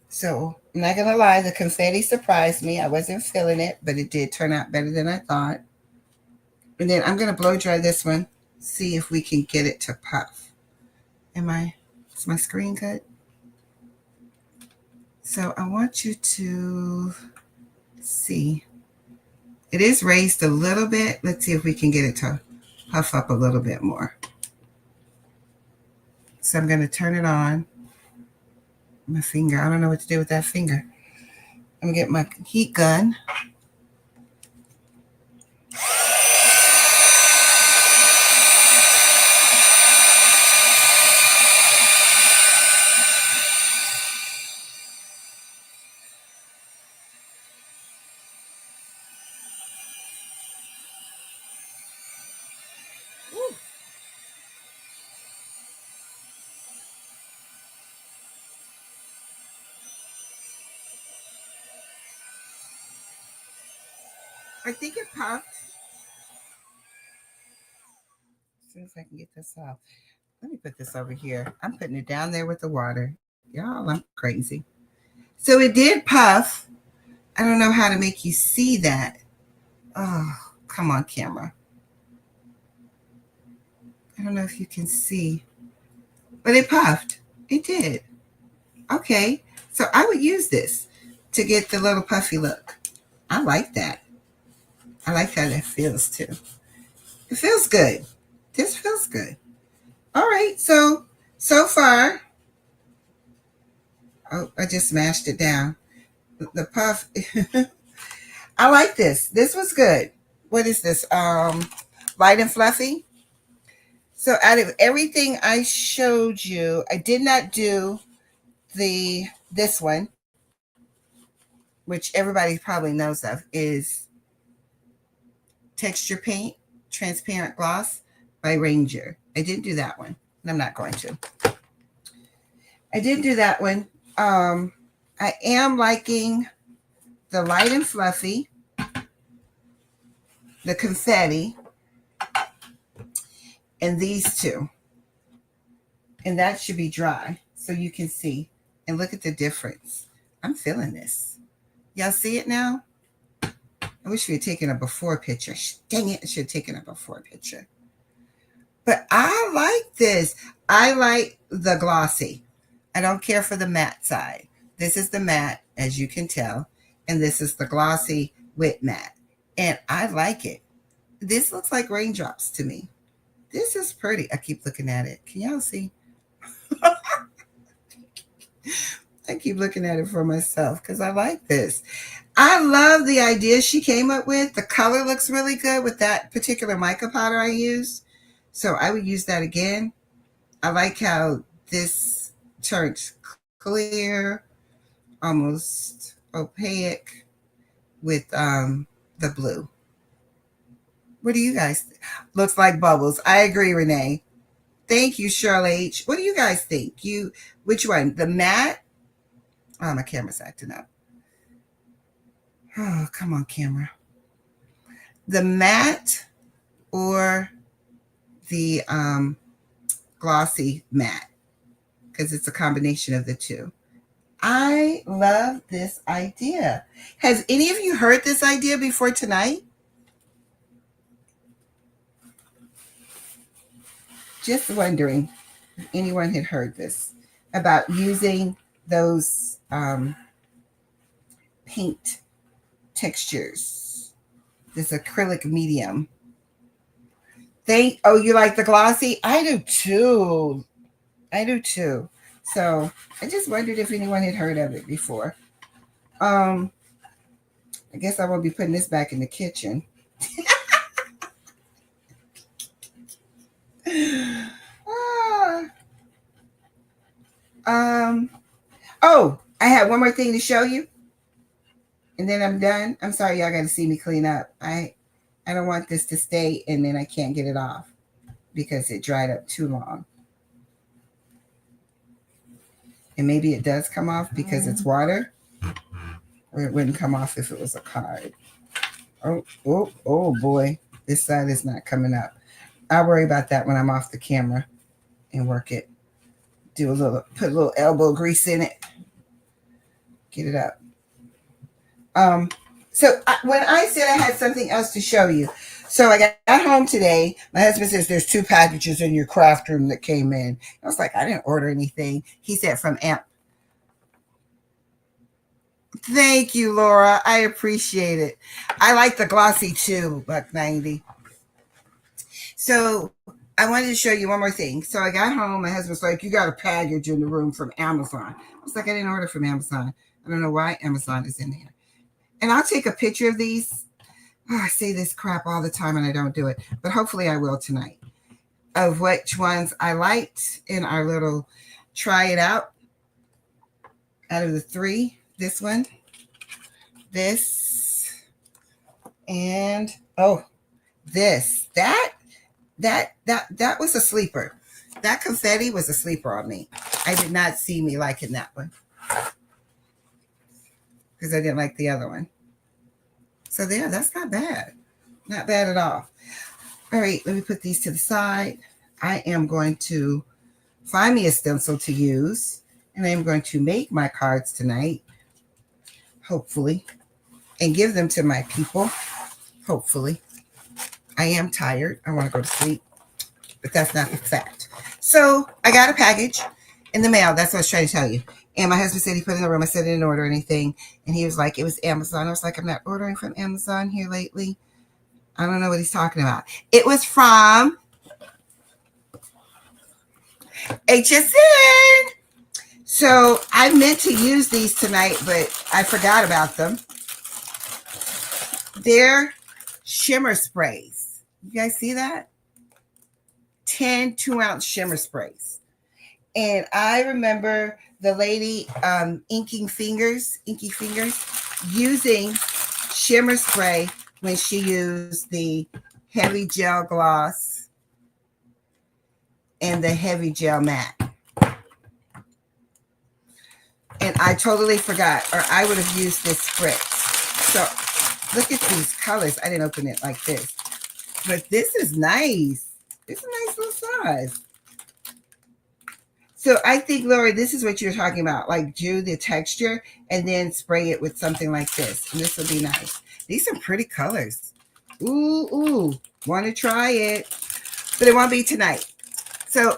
So I'm not gonna lie, the confetti surprised me. I wasn't feeling it, but it did turn out better than I thought. And then I'm gonna blow dry this one, see if we can get it to puff. Is my screen good? So I want you to see. It is raised a little bit. Let's see if we can get it to puff up a little bit more. So I'm going to turn it on. My finger. I don't know what to do with that finger. I'm going to get my heat gun. I think it popped. As soon as I can get this off. Let me put this over here. I'm putting it down there with the water. Y'all, I'm crazy. So it did puff. I don't know how to make you see that. Oh, come on, camera. I don't know if you can see, but it puffed. It did. Okay, so I would use this to get the little puffy look. I like that. I like how that feels too. It feels good. This feels good. All right, so far, oh, I just smashed it down. The puff, I like this. This was good. What is this? Light and fluffy. So out of everything I showed you, I did not do this one, which everybody probably knows of, is Texture Paint Transparent Gloss by Ranger. I didn't do that one, and I'm not going to. I didn't do that one. I am liking the Light and Fluffy, the Confetti, and these two. And that should be dry so you can see. And look at the difference. I'm feeling this. Y'all see it now? I wish we had taken a before picture. Dang it, I should have taken a before picture. But I like this. I like the glossy. I don't care for the matte side. This is the matte, as you can tell. And this is the glossy with matte. And I like it. This looks like raindrops to me. This is pretty. I keep looking at it. Can y'all see? I keep looking at it for myself because I like this. I love the idea she came up with. The color looks really good with that particular mica powder I used. So I would use that again. I like how this turns clear, almost opaque with the blue. What do you guys think? Looks like bubbles. I agree, Renee. Thank you, Shirley H. What do you guys think? Which one? The matte? Oh, my camera's acting up. Oh, come on, camera. The matte or the glossy matte? Because it's a combination of the two. I love this idea. Has any of you heard this idea before tonight? Just wondering if anyone had heard this about using those paint textures, this acrylic medium. You like the glossy? I do too. I do too. So I just wondered if anyone had heard of it before. I guess I will be putting this back in the kitchen. Oh, I have one more thing to show you, and then I'm done. I'm sorry, y'all got to see me clean up. I don't want this to stay, and then I can't get it off because it dried up too long. And maybe it does come off because it's water, or it wouldn't come off if it was a card. Oh boy, this side is not coming up. I'll worry about that when I'm off the camera and work it. Put a little elbow grease in it. Get it up. When I said I had something else to show you, so I got home today. My husband says there's 2 packages in your craft room that came in. I was like, I didn't order anything. He said from Amp. Thank you, Laura. I appreciate it. I like the glossy too, $1.90. So I wanted to show you one more thing. So I got home. My husband's like, you got a package in the room from Amazon. I was like, I didn't order from Amazon. I don't know why Amazon is in there. And I'll take a picture of these. Oh, I say this crap all the time and I don't do it, but hopefully I will tonight, of which ones I liked in our little try it out of the 3. This one, this, and this. That was a sleeper. That confetti was a sleeper on me. I did not see me liking that one because I didn't like the other one. So there, that's not bad. Not bad at all. All right, let me put these to the side. I am going to find me a stencil to use, and I am going to make my cards tonight, hopefully, and give them to my people, hopefully. I am tired. I want to go to sleep, but that's not the fact. So I got a package in the mail. That's what I was trying to tell you. And my husband said he put it in the room. I said I didn't order anything. And he was like, it was Amazon. I was like, I'm not ordering from Amazon here lately. I don't know what he's talking about. It was from HSN. So I meant to use these tonight, but I forgot about them. They're shimmer sprays. You guys see that? 10 2-ounce shimmer sprays. And I remember the lady Inky Fingers, using shimmer spray when she used the heavy gel gloss and the heavy gel matte. And I totally forgot, or I would have used this spritz. So look at these colors. I didn't open it like this, but this is nice. It's a nice little size. So I think, Lori, this is what you're talking about. Like do the texture and then spray it with something like this. And this will be nice. These are pretty colors. Ooh. Want to try it. But it won't be tonight. So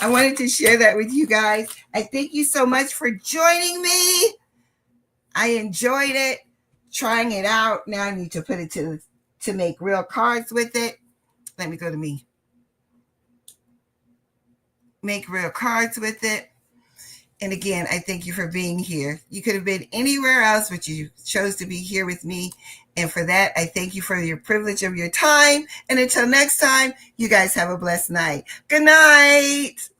I wanted to share that with you guys. I thank you so much for joining me. I enjoyed it. Trying it out. Now I need to put it to make real cards with it. Let me go to me. Make real cards with it. And again, I thank you for being here. You could have been anywhere else, but you chose to be here with me. And for that, I thank you for your privilege of your time. And until next time, you guys have a blessed night. Good night.